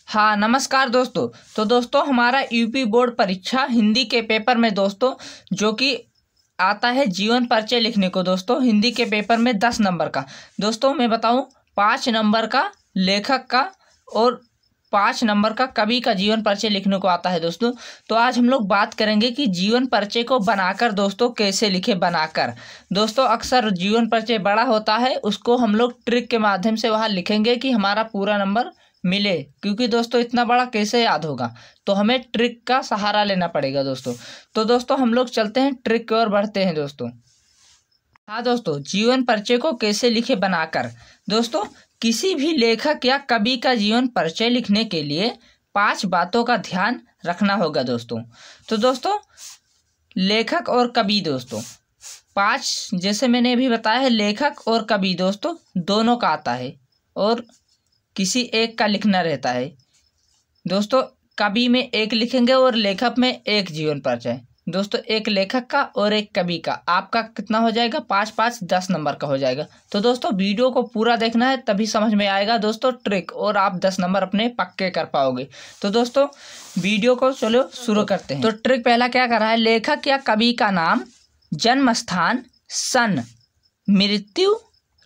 हाँ नमस्कार दोस्तों। तो दोस्तों हमारा यूपी बोर्ड परीक्षा हिंदी के पेपर में दोस्तों जो कि आता है जीवन परिचय लिखने को दोस्तों हिंदी के पेपर में 10 नंबर का। दोस्तों मैं बताऊं 5 नंबर का लेखक का और 5 नंबर का कवि का जीवन परिचय लिखने को आता है दोस्तों। तो आज हम लोग बात करेंगे कि जीवन परिचय को बनाकर दोस्तों कैसे लिखे बनाकर। दोस्तों अक्सर जीवन परिचय बड़ा होता है, उसको हम लोग ट्रिक के माध्यम से वहाँ लिखेंगे कि हमारा पूरा नंबर मिले, क्योंकि दोस्तों इतना बड़ा कैसे याद होगा, तो हमें ट्रिक का सहारा लेना पड़ेगा दोस्तों। तो दोस्तों हम लोग चलते हैं ट्रिक की ओर बढ़ते हैं दोस्तों। हाँ दोस्तों, जीवन परिचय को कैसे लिखे बनाकर। दोस्तों किसी भी लेखक या कवि का जीवन परिचय लिखने के लिए 5 बातों का ध्यान रखना होगा दोस्तों। तो दोस्तों लेखक और कवि दोस्तों 5, जैसे मैंने अभी बताया है, लेखक और कवि दोस्तों दोनों का आता है और किसी एक का लिखना रहता है दोस्तों। कवि में एक लिखेंगे और लेखक में एक जीवन परिचय। दोस्तों एक लेखक का और एक कवि का, आपका कितना हो जाएगा 5 5 10 नंबर का हो जाएगा। तो दोस्तों वीडियो को पूरा देखना है, तभी समझ में आएगा दोस्तों ट्रिक, और आप 10 नंबर अपने पक्के कर पाओगे। तो दोस्तों वीडियो को चलो शुरू करते हैं। तो ट्रिक पहला क्या कर रहा है, लेखक या कवि का नाम, जन्म स्थान, सन, मृत्यु,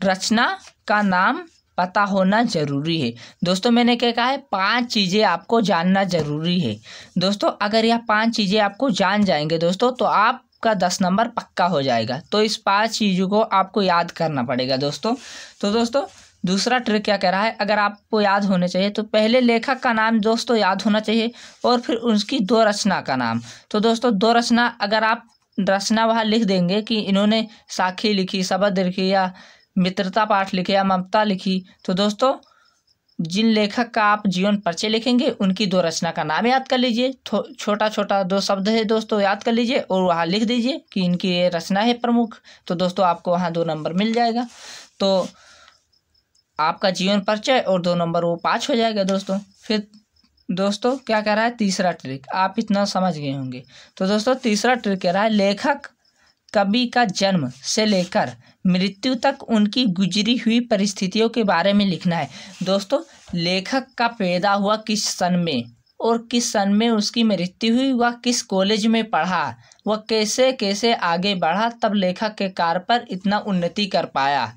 रचना का नाम पता होना जरूरी है। दोस्तों मैंने क्या कहा है, 5 चीज़ें आपको जानना जरूरी है दोस्तों। अगर यह 5 चीज़ें आपको जान जाएंगे दोस्तों तो आपका 10 नंबर पक्का हो जाएगा। तो इस 5 चीज़ों को आपको याद करना पड़ेगा दोस्तों। तो दोस्तों दूसरा ट्रिक क्या कह रहा है, अगर आपको याद होने चाहिए तो पहले लेखक का नाम दोस्तों याद होना चाहिए और फिर उसकी 2 रचना का नाम। तो दोस्तों 2 रचना, अगर आप रचना वहाँ लिख देंगे कि इन्होंने साखी लिखी, शबद लिखी, या मित्रता पाठ लिखे, या ममता लिखी, तो दोस्तों जिन लेखक का आप जीवन परिचय लिखेंगे उनकी 2 रचना का नाम याद कर लीजिए। छोटा छोटा 2 शब्द है दोस्तों, याद कर लीजिए और वहाँ लिख दीजिए कि इनकी ये रचना है प्रमुख। तो दोस्तों आपको वहाँ 2 नंबर मिल जाएगा। तो आपका जीवन परिचय और 2 नंबर वो 5 हो जाएगा दोस्तों। फिर दोस्तों क्या कह रहा है, तीसरा ट्रिक, आप इतना समझ गए होंगे। तो दोस्तों तीसरा ट्रिक कह रहा है, लेखक कवि का जन्म से लेकर मृत्यु तक उनकी गुजरी हुई परिस्थितियों के बारे में लिखना है। दोस्तों लेखक का पैदा हुआ किस सन में और किस सन में उसकी मृत्यु हुई, वह किस कॉलेज में पढ़ा, वह कैसे कैसे आगे बढ़ा, तब लेखक के कार्य पर इतना उन्नति कर पाया।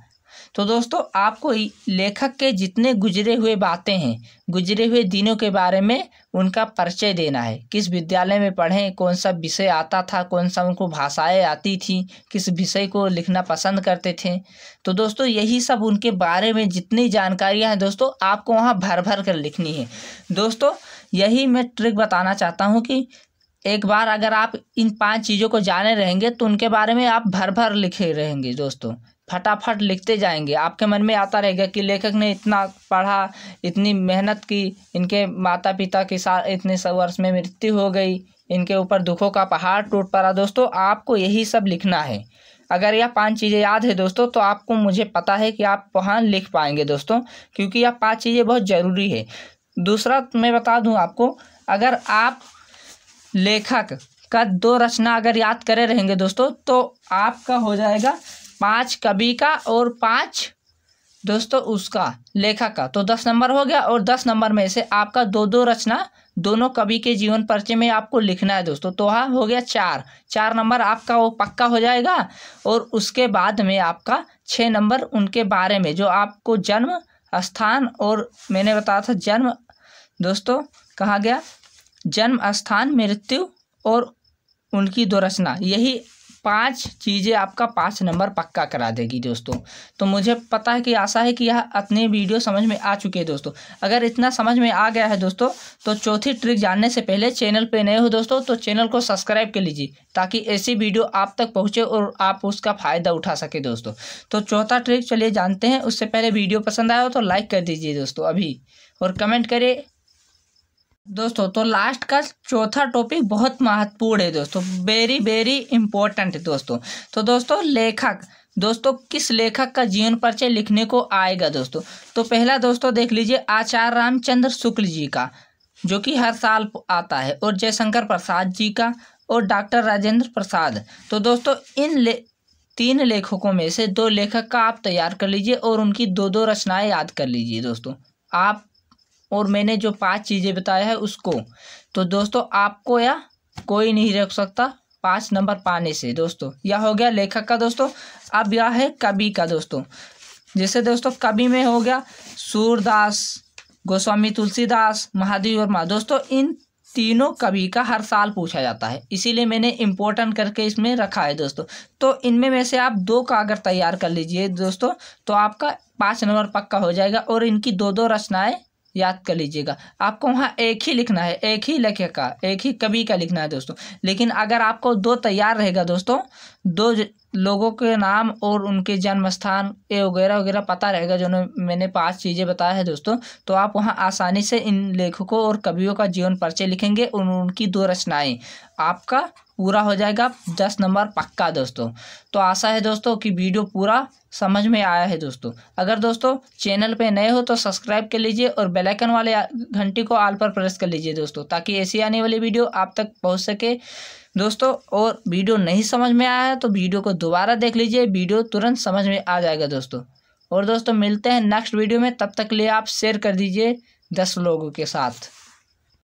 तो दोस्तों आपको लेखक के जितने गुजरे हुए बातें हैं, गुजरे हुए दिनों के बारे में उनका परिचय देना है। किस विद्यालय में पढ़े, कौन सा विषय आता था, कौन सा उनको भाषाएं आती थी, किस विषय को लिखना पसंद करते थे। तो दोस्तों यही सब उनके बारे में जितनी जानकारियां हैं दोस्तों आपको वहाँ भर भर कर लिखनी है दोस्तों। यही मैं ट्रिक बताना चाहता हूँ कि एक बार अगर आप इन 5 चीज़ों को जाने रहेंगे तो उनके बारे में आप भर भर लिखे रहेंगे दोस्तों, फटाफट लिखते जाएंगे। आपके मन में आता रहेगा कि लेखक ने इतना पढ़ा, इतनी मेहनत की, इनके माता पिता के साथ इतने वर्ष में मृत्यु हो गई, इनके ऊपर दुखों का पहाड़ टूट पड़ा। दोस्तों आपको यही सब लिखना है। अगर यह 5 चीज़ें याद है दोस्तों तो आपको, मुझे पता है कि आप वहाँ लिख पाएंगे दोस्तों, क्योंकि यह 5 चीज़ें बहुत ज़रूरी है। दूसरा मैं बता दूँ आपको, अगर आप लेखक का 2 रचना अगर याद करे रहेंगे दोस्तों तो आपका हो जाएगा 5 कवि का और 5 दोस्तों उसका लेखक का, तो 10 नंबर हो गया। और 10 नंबर में से आपका 2 रचना दोनों कवि के जीवन परिचय में आपको लिखना है दोस्तों। तो हाँ हो गया 4 नंबर आपका वो पक्का हो जाएगा। और उसके बाद में आपका 6 नंबर उनके बारे में, जो आपको जन्म स्थान, और मैंने बताया था जन्म दोस्तों कहाँ गया, जन्म स्थान, मृत्यु और उनकी 2 रचना, यही 5 चीज़ें आपका 5 नंबर पक्का करा देगी दोस्तों। तो मुझे पता है कि आशा है कि यह अपने वीडियो समझ में आ चुके हैं दोस्तों। अगर इतना समझ में आ गया है दोस्तों तो चौथी ट्रिक जानने से पहले चैनल पे नए हो दोस्तों तो चैनल को सब्सक्राइब कर लीजिए, ताकि ऐसी वीडियो आप तक पहुँचे और आप उसका फ़ायदा उठा सके दोस्तों। तो चौथा ट्रिक चलिए जानते हैं। उससे पहले वीडियो पसंद आया हो तो लाइक कर दीजिए दोस्तों अभी, और कमेंट करिए दोस्तों। तो लास्ट का चौथा टॉपिक बहुत महत्वपूर्ण है दोस्तों, वेरी वेरी इंपॉर्टेंट है दोस्तों। तो दोस्तों लेखक, दोस्तों किस लेखक का जीवन परिचय लिखने को आएगा दोस्तों। तो पहला दोस्तों देख लीजिए आचार्य रामचंद्र शुक्ल जी का, जो कि हर साल आता है, और जयशंकर प्रसाद जी का, और डॉक्टर राजेंद्र प्रसाद। तो दोस्तों इन 3 लेखकों में से 2 लेखक का आप तैयार कर लीजिए और उनकी 2 रचनाएं याद कर लीजिए दोस्तों। आप और मैंने जो 5 चीज़ें बताया है उसको, तो दोस्तों आपको या कोई नहीं रोक सकता 5 नंबर पाने से। दोस्तों यह हो गया लेखक का। दोस्तों अब यह है कवि का। दोस्तों जैसे दोस्तों कवि में हो गया सूरदास, गोस्वामी तुलसीदास, महादेव वर्मा। दोस्तों इन तीनों कवि का हर साल पूछा जाता है, इसीलिए मैंने इम्पोर्टेंट करके इसमें रखा है दोस्तों। तो इनमें में से आप 2 का अगर तैयार कर लीजिए दोस्तों तो आपका 5 नंबर पक्का हो जाएगा। और इनकी 2-2 रचनाएं याद कर लीजिएगा। आपको वहाँ एक ही लिखना है, एक ही लेखक का, एक ही कवि का लिखना है दोस्तों। लेकिन अगर आपको 2 तैयार रहेगा दोस्तों, 2 लोगों के नाम और उनके जन्म स्थान ये वगैरह वगैरह पता रहेगा, जो मैंने 5 चीज़ें बताया है दोस्तों, तो आप वहाँ आसानी से इन लेखकों और कवियों का जीवन परिचय लिखेंगे और उनकी 2 रचनाएं, आपका पूरा हो जाएगा 10 नंबर पक्का दोस्तों। तो आशा है दोस्तों कि वीडियो पूरा समझ में आया है दोस्तों। अगर दोस्तों चैनल पे नए हो तो सब्सक्राइब कर लीजिए और बेल आइकन वाले घंटी को ऑल पर प्रेस कर लीजिए दोस्तों, ताकि ऐसी आने वाली वीडियो आप तक पहुंच सके दोस्तों। और वीडियो नहीं समझ में आया है तो वीडियो को दोबारा देख लीजिए, वीडियो तुरंत समझ में आ जाएगा दोस्तों। और दोस्तों मिलते हैं नेक्स्ट वीडियो में, तब तक के लिए आप शेयर कर दीजिए 10 लोगों के साथ।